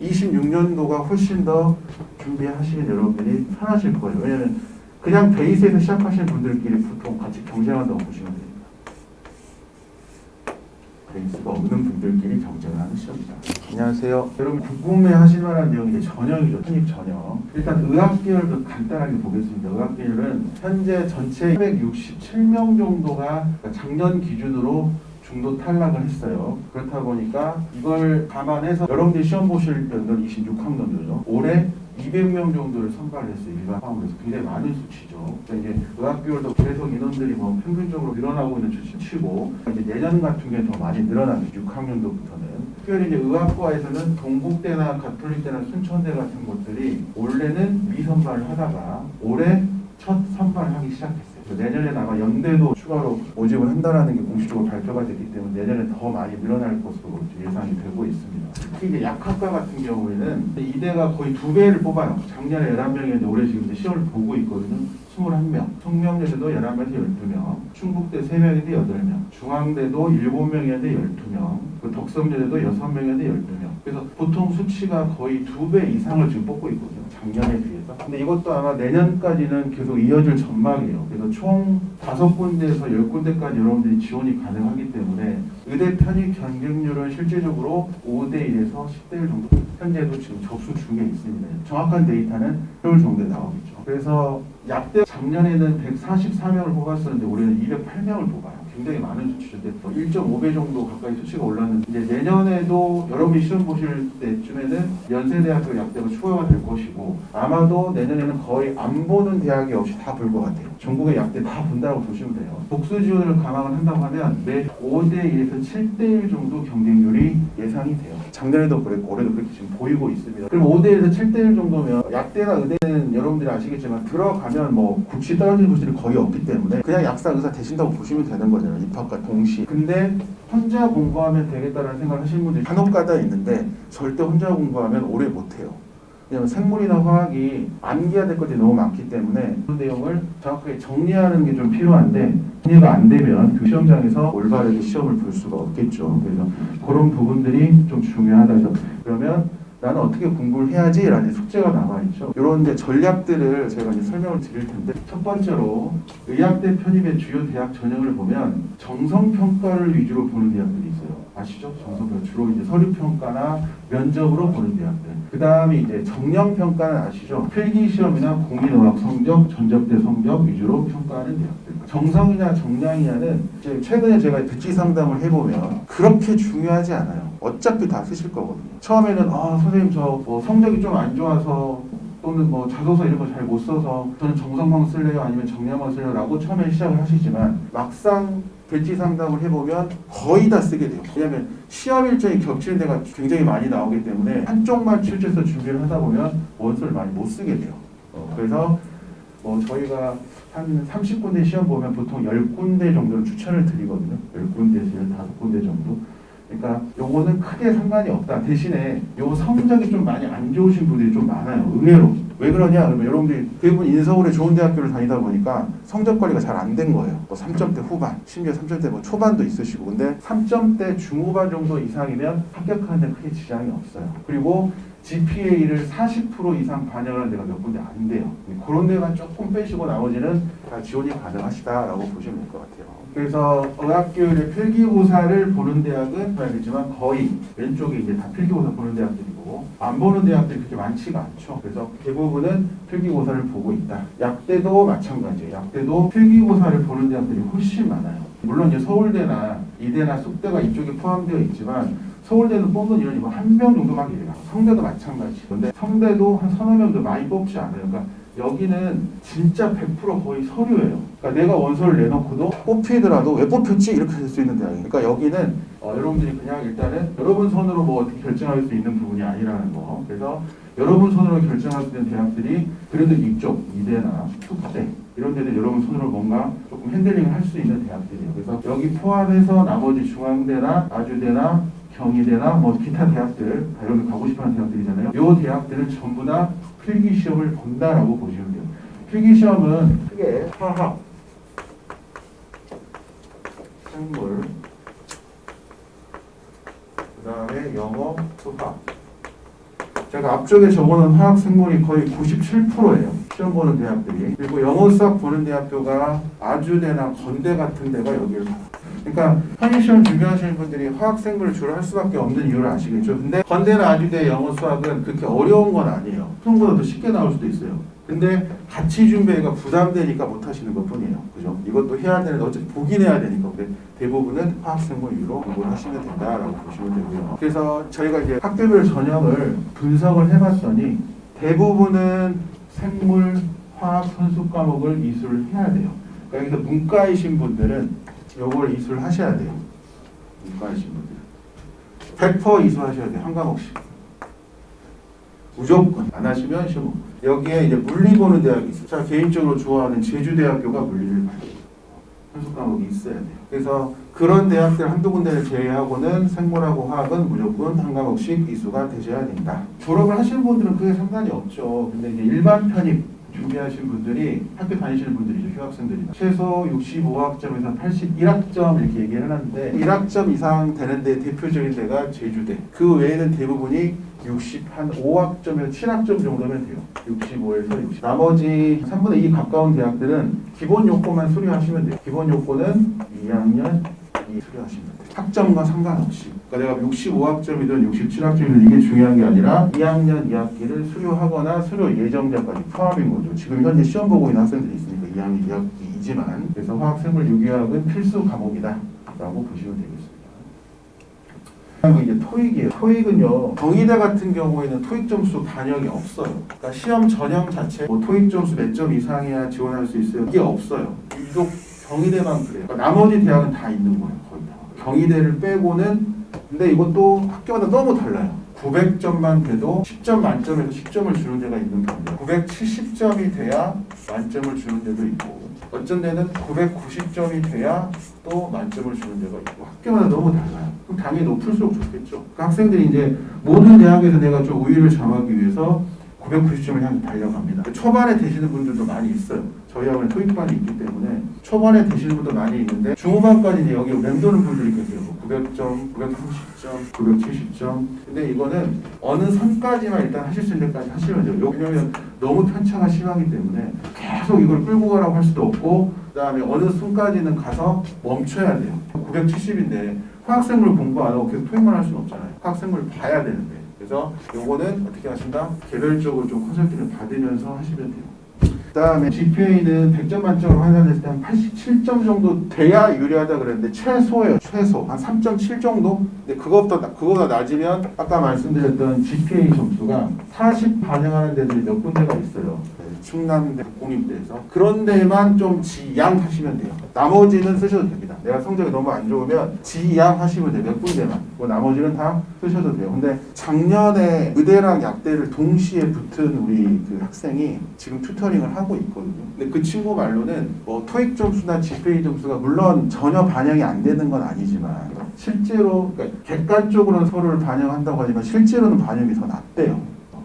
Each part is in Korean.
26년도가 훨씬 더 준비하시는 여러분들이 편하실 거예요. 왜냐하면 그냥 베이스에서 시작하시는 분들끼리 보통 같이 경쟁한다고 보시면 됩니다. 베이스가 없는 분들끼리 경쟁하는 시험이다. 안녕하세요. 여러분 궁금해하실 만한 내용이 이제 전형이죠. 편입 전형. 일단 의학계열도 간단하게 보겠습니다. 의학계열은 현재 전체 267명 정도가 작년 기준으로 중도 탈락을 했어요. 그렇다 보니까 이걸 감안해서 여러분들이 시험 보실 연도는 26학년도죠. 올해 200명 정도를 선발을 했어요. 일반 포함으로 해서 굉장히 많은 수치죠. 이제 의학교열도 계속 인원들이 뭐 평균적으로 늘어나고 있는 수치고 이제 내년 같은 경우에 더 많이 늘어나겠죠. 6학년도부터는. 특별히 이제 의학과에서는 동국대나 가톨릭대나 순천대 같은 곳들이 원래는 미선발을 하다가 올해 첫 선발을 하기 시작했어요. 내년에 아마 연대도 추가로 모집을 한다는 게 공식적으로 발표가 됐기 때문에 내년에 더 많이 늘어날 것으로 예상이 되고 있습니다. 특히 이제 약학과 같은 경우에는 이대가 거의 2배를 뽑아요. 작년에 11명이었는데 올해 지금 이제 시험을 보고 있거든요. 21명. 성명대도 11명에서 12명. 충북대 3명인데 8명. 중앙대도 7명이었는데 12명. 그 덕성여대도 6명이었는데 12명. 그래서 보통 수치가 거의 2배 이상을 지금 뽑고 있거든요. 작년에 비해서. 근데 이것도 아마 내년까지는 계속 이어질 전망이에요. 그래서 총 5군데에서 10군데까지 여러분들이 지원이 가능하기 때문에 의대 편입 경쟁률은 실질적으로 5대1에서 10대1 정도 현재도 지금 접수 중에 있습니다. 정확한 데이터는 10월 정도에 나오겠죠. 그래서 약대 작년에는 144명을 뽑았었는데 올해는 208명을 뽑아요. 굉장히 많은 수치죠. 1.5배 정도 가까이 수치가 올랐는데 이제 내년에도 여러분이 시험 보실 때쯤에는 연세대학교 약대가 추가가 될 것이고 아마도 내년에는 거의 안 보는 대학이 없이 다 볼 것 같아요. 전국의 약대 다 본다고 보시면 돼요. 복수 지원을 감안을 한다고 하면 매 5대1에서 7대1 정도 경쟁률이 예상이 돼요. 작년에도 그랬고 올해도 그렇게 지금 보이고 있습니다. 그럼 5대1에서 7대1 정도면 약대나 의대는 여러분들이 아시겠지만 들어가면 뭐 국시 떨어지는 곳들이 거의 없기 때문에 그냥 약사 의사 되신다고 보시면 되는 거잖아요. 입학과 동시에. 근데 혼자 공부하면 되겠다는 생각을 하시는 분들이 간혹가다 있는데 절대 혼자 공부하면 오래 못해요. 왜냐하면 생물이나 화학이 암기해야 될 것들이 너무 많기 때문에 그 내용을 정확하게 정리하는 게 좀 필요한데 정리가 안 되면 그 시험장에서 올바르게 시험을 볼 수가 없겠죠. 그래서 그런 부분들이 좀 중요하다. 그러면 나는 어떻게 공부를 해야지? 라는 숙제가 남아있죠. 이런 이제 전략들을 제가 이제 설명을 드릴 텐데 첫 번째로 의학대 편입의 주요 대학 전형을 보면 정성평가를 위주로 보는 대학들이 있어요. 아시죠? 정성평가 주로 이제 서류평가나 면접으로 보는 대학들. 그 다음에 이제 정량평가는 아시죠? 필기시험이나 공인어학 성적, 전접대 성적 위주로 평가하는 대학들. 정성이냐 정량이냐는 이제 최근에 제가 듣지 상담을 해보면 그렇게 중요하지 않아요. 어차피 다 쓰실 거거든요. 처음에는 선생님 저 뭐 성적이 좀 안 좋아서 또는 뭐 자소서 이런 거 잘 못 써서 저는 정성만 쓸래요 아니면 정량만 쓸래요 라고 처음에 시작을 하시지만 막상 배치 상담을 해보면 거의 다 쓰게 돼요. 왜냐하면 시험 일정이 겹치는 데가 굉장히 많이 나오기 때문에 한쪽만 출제해서 준비를 하다 보면 원서를 많이 못 쓰게 돼요. 그래서 뭐 저희가 한 30군데 시험 보면 보통 10군데 정도는 추천을 드리거든요. 10군데에서 15군데 정도. 그러니까 요거는 크게 상관이 없다. 대신에 요 성적이 좀 많이 안 좋으신 분들이 좀 많아요. 의외로. 왜 그러냐? 그러면 여러분들이 대부분 인서울에 좋은 대학교를 다니다 보니까 성적 관리가 잘 안 된 거예요. 뭐 3점대 후반, 심지어 3점대 뭐 초반도 있으시고. 근데 3점대 중후반 정도 이상이면 합격하는 데 크게 지장이 없어요. 그리고 GPA를 40% 이상 반영하는 데가 몇 군데 안 돼요. 그런 데만 조금 빼시고 나머지는 다 지원이 가능하시다라고 보시면 될 것 같아요. 그래서 의학교육의 필기고사를 보는 대학은 알겠지만 거의 왼쪽에 이제 다 필기고사 보는 대학들이고 안 보는 대학들이 그렇게 많지가 않죠. 그래서 대부분은 필기고사를 보고 있다. 약대도 마찬가지예요. 약대도 필기고사를 보는 대학들이 훨씬 많아요. 물론 이제 서울대나 이대나 쑥대가 이쪽에 포함되어 있지만 서울대는 뽑는 인원이 뭐 1명 정도만 이래요. 성대도 마찬가지. 근데 성대도 한 3~4명도 많이 뽑지 않아요. 그러니까 여기는 진짜 100% 거의 서류예요. 그러니까 내가 원서를 내놓고도 뽑히더라도 왜 뽑혔지? 이렇게 될 수 있는 대학이에요. 그러니까 여기는 여러분들이 그냥 일단은 여러분 손으로 뭐 어떻게 결정할 수 있는 부분이 아니라는 거. 그래서 여러분 손으로 결정할 수 있는 대학들이 그래도 이쪽 이대나 쑥대 이런 데들 여러분 손으로 뭔가 조금 핸들링을 할 수 있는 대학들이에요. 그래서 여기 포함해서 나머지 중앙대나 아주대나 경희대나 뭐 기타 대학들, 여러분 가고 싶어하는 대학들이잖아요. 이 대학들은 전부 다 필기시험을 본다라고 보시면 돼요. 필기시험은 크게 화학, 생물, 그 다음에 영어, 수학 제가 앞쪽에 적어놓은 화학 생물이 거의 97%예요. 시험 보는 대학들이. 그리고 영어 수학 보는 대학교가 아주대나 건대 같은 데가 여기를 가요. 그러니까 현시험 준비하시는 분들이 화학 생물을 주로 할 수밖에 없는 이유를 아시겠죠. 근데 건대나 아주대 영어 수학은 그렇게 어려운 건 아니에요. 수능보다 더 쉽게 나올 수도 있어요. 근데 같이 준비가 부담되니까 못 하시는 것 뿐이에요. 그죠? 이것도 해야 되는데 어차피 보긴 해야 되니까. 근데 대부분은 화학생물 위로 공부를 하시면 된다라고 보시면 되고요. 그래서 저희가 이제 학교별 전형을 분석을 해봤더니 대부분은 생물, 화학, 선수 과목을 이수를 해야 돼요. 그러니까 여기서 문과이신 분들은 요걸 이수를 하셔야 돼요. 문과이신 분들은 100% 이수하셔야 돼요. 한 과목씩. 무조건 안 하시면 시험 못 봐요. 여기에 이제 물리 보는 대학이 있어요. 제가 개인적으로 좋아하는 제주대학교가 물리를 봐요. 선수 과목이 있어야 돼요. 그래서 그런 대학들 한두 군데를 제외하고는 생물하고 화학은 무조건 한 과목씩 이수가 되셔야 된다. 졸업을 하시는 분들은 크게 상관이 없죠. 근데 이제 일반 편입 준비하신 분들이 학교 다니시는 분들이죠. 휴학생들이 최소 65학점에서 81학점 이렇게 얘기를 해놨는데 1학점 이상 되는데 대표적인 데가 제주대. 그 외에는 대부분이 65학점에서 7학점 정도면 돼요. 65에서 60. 나머지 3분의 2 가까운 대학들은 기본 요건만 수료하시면 돼요. 기본 요건은 2학년 2 수료하시면 돼요. 학점과 상관없이. 그러니까 내가 65학점이든 67학점이든 이게 중요한 게 아니라 2학년 2학기를 수료하거나 수료 예정자까지 포함인 거죠. 지금 현재 시험 보고 있는 학생들이 있으니까 2학년 2학기이지만 그래서 화학생물 유기화학은 필수 과목이다 라고 보시면 되겠습니다. 이제 토익이에요. 토익은요, 경희대 같은 경우에는 토익 점수 반영이 없어요. 그러니까 시험 전형 자체 뭐 토익 점수 몇 점 이상이야 지원할 수 있어요. 이게 없어요. 유독 경희대만 그래요. 그러니까 나머지 대학은 다 있는 거예요. 거의 다. 경희대를 빼고는 근데 이것도 학교마다 너무 달라요. 900점만 돼도 10점 만점에서 10점을 주는 데가 있는 편이에요. 970점이 돼야 만점을 주는 데도 있고 어쩐 데는 990점이 돼야 또 만점을 주는 데가 있고 학교마다 너무 달라요. 그럼 당연히 높을수록 좋겠죠. 그 학생들이 이제 모든 대학에서 내가 좀 우위를 점하기 위해서 990점을 향해 달려갑니다. 초반에 되시는 분들도 많이 있어요. 저희 학원에 토익반이 있기 때문에 초반에 되시는 분도 많이 있는데 중후반까지 이제 여기 맴도는 분들이 계세요. 900점, 930점, 970점. 근데 이거는 어느 선까지만 일단 하실 수 있는 데까지 하시면 돼요. 왜냐면 너무 편차가 심하기 때문에 계속 이걸 끌고 가라고 할 수도 없고 그 다음에 어느 순까지는 가서 멈춰야 돼요. 970인데 화학생물 공부 안 하고 계속 토익만 할 수는 없잖아요. 화학생물 봐야 되는데. 그래서 요거는 어떻게 하신다? 개별적으로 좀 컨설팅을 받으면서 하시면 돼요. 그 다음에 GPA는 100점 만점으로 환산했을 때 한 87점 정도 돼야 유리하다 그랬는데 최소예요. 최소 한 3.7 정도? 근데 그거보다 낮으면 아까 말씀드렸던 GPA 점수가 40 반영하는 데들이 몇 군데가 있어요. 충남대, 국공립대에서 그런 데만 좀 지양하시면 돼요. 나머지는 쓰셔도 됩니다. 내가 성적이 너무 안 좋으면 지양하시면 돼요. 몇 군데만. 나머지는 다 쓰셔도 돼요. 근데 작년에 의대랑 약대를 동시에 붙은 우리 그 학생이 지금 튜터링을 하고 있거든요. 근데 그 친구 말로는 뭐 토익 점수나 GPA 점수가 물론 전혀 반영이 안 되는 건 아니지만 실제로 그러니까 객관적으로는 서로를 반영한다고 하지만 실제로는 반영이 더 낮대요.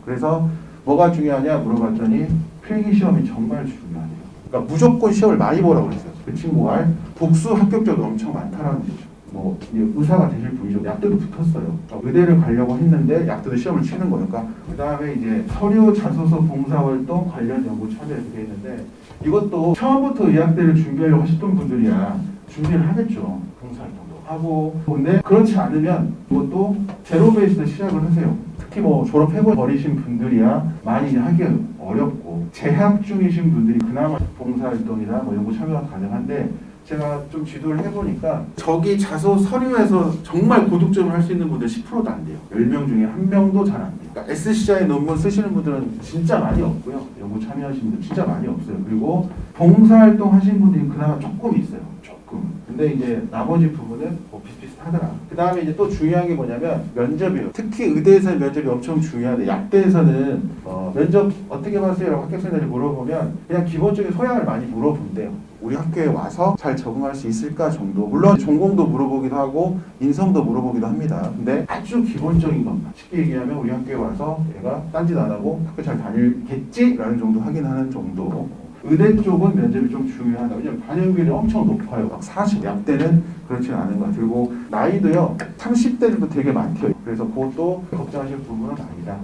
그래서 뭐가 중요하냐 물어봤더니 필기시험이 정말 중요하대요. 그러니까 무조건 시험을 많이 보라고 그랬어요. 그 친구가 복수 합격자도 엄청 많다라는 거죠. 뭐 의사가 되실 분이죠. 약대도 붙었어요. 의대를 가려고 했는데 약대도 시험을 치는 거니까. 그 다음에 이제 서류, 자소서, 봉사활동 관련 연구 참여 이렇게 했는데 이것도 처음부터 의학대를 준비하려고 하셨던 분들이야 준비를 하겠죠. 봉사활동도 하고. 근데 그렇지 않으면 이것도 제로 베이스로 시작을 하세요. 특히 뭐 졸업해버리신 분들이야 많이 하기 어렵고 재학 중이신 분들이 그나마 봉사활동이나 뭐 연구 참여가 가능한데 제가 좀 지도를 해보니까 저기 자소 서류에서 정말 고득점을 할 수 있는 분들 10%도 안 돼요. 10명 중에 1명도 잘 안 돼요. 그러니까 SCI 논문 쓰시는 분들은 진짜 많이 없고요. 연구 참여하시는 분들 진짜 많이 없어요. 그리고 봉사활동 하신 분들이 그나마 조금 있어요. 조금. 근데 이제 나머지 부분은 뭐 비슷비슷하더라. 그 다음에 이제 또 중요한 게 뭐냐면 면접이에요. 특히 의대에서의 면접이 엄청 중요한데 약대에서는 면접 어떻게 봤어요? 라고 합격생들이 물어보면 그냥 기본적인 소양을 많이 물어본대요. 우리 학교에 와서 잘 적응할 수 있을까 정도. 물론 전공도 물어보기도 하고 인성도 물어보기도 합니다. 근데 아주 기본적인 것만 쉽게 얘기하면 우리 학교에 와서 얘가 딴짓 안 하고 학교 잘 다닐겠지? 라는 정도 확인하는 정도. 의대 쪽은 면접이 좀 중요하다. 왜냐면 반영률이 엄청 높아요. 막 40, 약대는 그렇지는 않은 것 같아요. 그리고 나이도요 30대들도 되게 많대요. 그래서 그것도 걱정하실 부분은 아니다.